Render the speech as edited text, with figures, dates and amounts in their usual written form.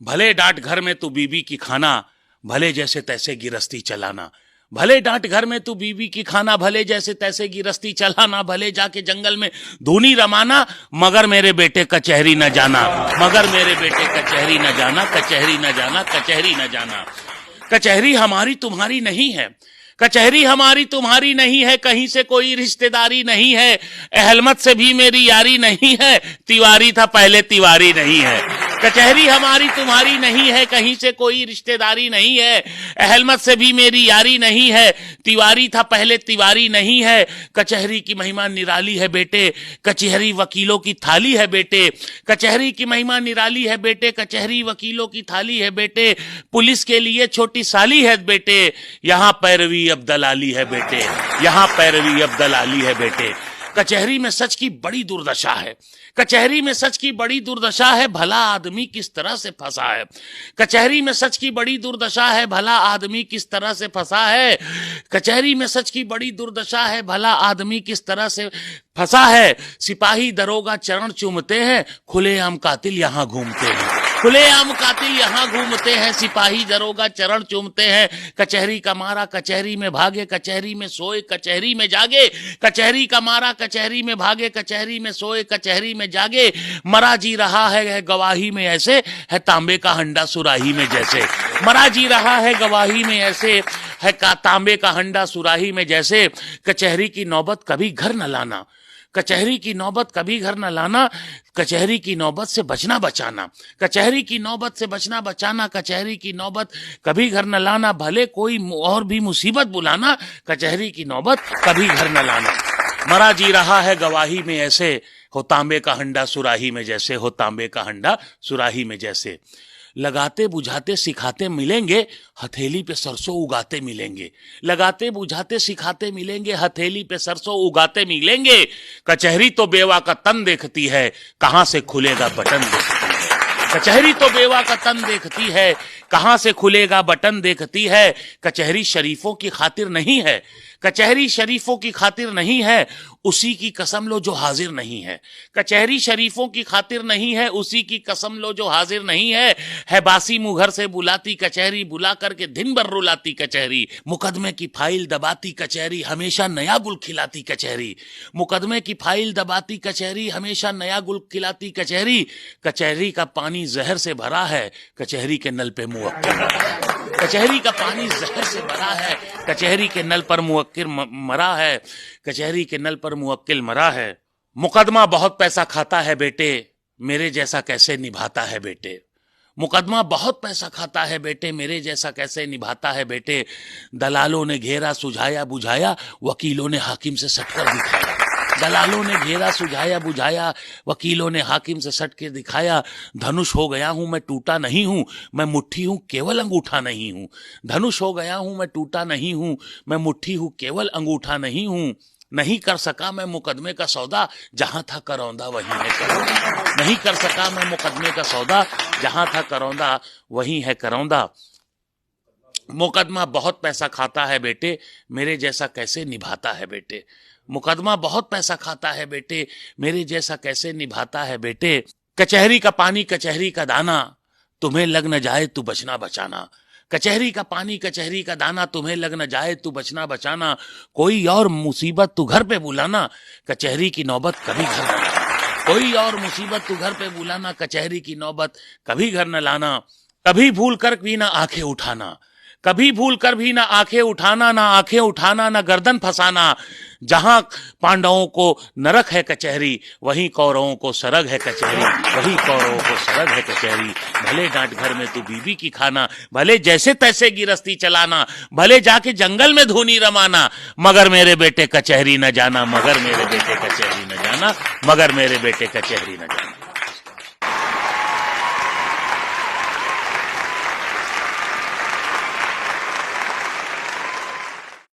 भले डांट घर में तू बीबी की खाना, भले जैसे तैसे गिरस्ती चलाना। भले डांट घर में तू बीबी की खाना, भले जैसे तैसे गिरस्ती चलाना। भले जाके जंगल में धूनी रमाना, मगर मेरे बेटे कचहरी न जाना। मगर मेरे बेटे कचहरी न जाना, कचहरी न जाना, कचहरी न जाना। कचहरी हमारी तुम्हारी नहीं है, कचहरी हमारी तुम्हारी नहीं है, कहीं से कोई रिश्तेदारी नहीं है। अहलमत से भी मेरी यारी नहीं है, तिवारी था पहले तिवारी नहीं है। कचहरी हमारी तुम्हारी नहीं है, कहीं से कोई रिश्तेदारी नहीं है। अहलमत से भी मेरी यारी नहीं है, तिवारी था पहले तिवारी नहीं है। कचहरी की महिमा निराली है बेटे, कचहरी वकीलों की थाली है बेटे। कचहरी की महिमा निराली है बेटे, कचहरी वकीलों की थाली है बेटे। पुलिस के लिए छोटी साली है बेटे, यहां पैरवी अब दलाली है बेटे। यहां पैरवी अब दलाली है बेटे। कचहरी में सच की बड़ी दुर्दशा है, कचहरी में सच की बड़ी दुर्दशा है, भला आदमी किस तरह से फंसा है। कचहरी में सच की बड़ी दुर्दशा है, भला आदमी किस तरह से फंसा है। कचहरी में सच की बड़ी दुर्दशा है, भला आदमी किस तरह से फंसा है। सिपाही दरोगा चरण चूमते हैं, खुलेआम कातिल यहां घूमते हैं। खुलेआम कातिल यहां घूमते हैं, सिपाही दरोगा चरण चूमते हैं। कचहरी का मारा कचहरी में भागे, कचहरी में सोए कचहरी में जागे। कचहरी का मारा कचहरी में भागे, कचहरी में सोए कचहरी में जागे। मरा जी रहा है गवाही में ऐसे, है तांबे का हंडा सुराही में जैसे। मरा जी रहा है गवाही में ऐसे, है तांबे का हंडा सुराही में जैसे। कचहरी की नौबत कभी घर न लाना, कचहरी की नौबत कभी घर न लाना। कचहरी की नौबत से बचना बचाना, कचहरी की नौबत से बचना बचाना। कचहरी की नौबत कभी घर न लाना, भले कोई और भी मुसीबत बुलाना। कचहरी की नौबत कभी घर न लाना। मरा जी रहा है गवाही में ऐसे, हो तांबे का हंडा सुराही में जैसे। हो तांबे का हंडा सुराही में जैसे। लगाते बुझाते सिखाते मिलेंगे, हथेली पे सरसों उगाते मिलेंगे। लगाते बुझाते सिखाते मिलेंगे, हथेली पे सरसों उगाते मिलेंगे। कचहरी तो बेवा का तन देखती है, कहां से खुलेगा बटन देखती है। कचहरी तो बेवा का तन देखती है, कहां से खुलेगा बटन देखती है। कचहरी शरीफों की खातिर नहीं है, कचहरी शरीफों की खातिर नहीं है, उसी की कसम लो जो हाजिर नहीं है। कचहरी शरीफों की खातिर नहीं है, उसी की कसम लो जो हाजिर नहीं है बासी मुंह घर से बुलाती कचहरी, बुला करके दिन भर रुलाती कचहरी। मुकदमे की फाइल दबाती कचहरी, हमेशा नया गुल खिलाती कचहरी। मुकदमे की फाइल दबाती कचहरी, हमेशा नया गुल खिलाती कचहरी। कचहरी का पानी जहर से भरा है, कचहरी के नल पे मुवक्किल। कचहरी का पानी जहर से भरा है, कचहरी के नल पर मुवक्किल मरा है। कचहरी के नल पर मुवक्किल मरा है। मुकदमा बहुत पैसा खाता है बेटे, मेरे जैसा कैसे निभाता है बेटे। मुकदमा बहुत पैसा खाता है बेटे, मेरे जैसा कैसे निभाता है बेटे। दलालों ने घेरा सुझाया बुझाया, वकीलों ने हाकिम से सटकर दिखाया। दलालों ने घेरा सुझाया बुझाया, वकीलों ने हाकिम से सट के दिखाया। धनुष हो गया हूं मैं टूटा नहीं हूं, मैं मुट्ठी हूं केवल अंगूठा नहीं हूं। धनुष हो गया हूं मैं टूटा नहीं हूं, मैं मुट्ठी हूं केवल अंगूठा नहीं हूं। नहीं कर सका मैं मुकदमे का सौदा, जहां था करौंदा वहीं है करौंदा। नहीं कर सका मैं मुकदमे का सौदा, जहां था करौंदा वहीं है करौंदा। मुकदमा बहुत पैसा खाता है बेटे, मेरे जैसा कैसे निभाता है बेटे। मुकदमा बहुत पैसा खाता है बेटे, मेरे जैसा कैसे निभाता है बेटे। कचहरी का पानी कचहरी का दाना, तुम्हें लग न जाए तू बचना बचाना। कचहरी का पानी कचहरी का दाना, तुम्हें लग न जाए तू बचना बचाना। कोई और मुसीबत तू घर पे बुलाना, कचहरी की नौबत कभी घर न लाना। कोई और मुसीबत तू घर पे बुलाना, कचहरी की नौबत कभी घर न लाना। कभी भूल कर भी ना आंखें उठाना, कभी भूल कर भी ना आंखें उठाना। ना आंखें उठाना ना गर्दन फंसाना। जहां पांडवों को नरक है कचहरी, वहीं कौरवों को सरग है कचहरी। वहीं कौरवों को सरग है कचहरी। भले डांट घर में तू बीबी की खाना, भले जैसे तैसे गिरस्ती चलाना, भले जाके जंगल में धूनी रमाना। मगर मेरे बेटे कचहरी न जाना, मगर मेरे बेटे कचहरी न जाना, मगर मेरे बेटे कचहरी न जाना।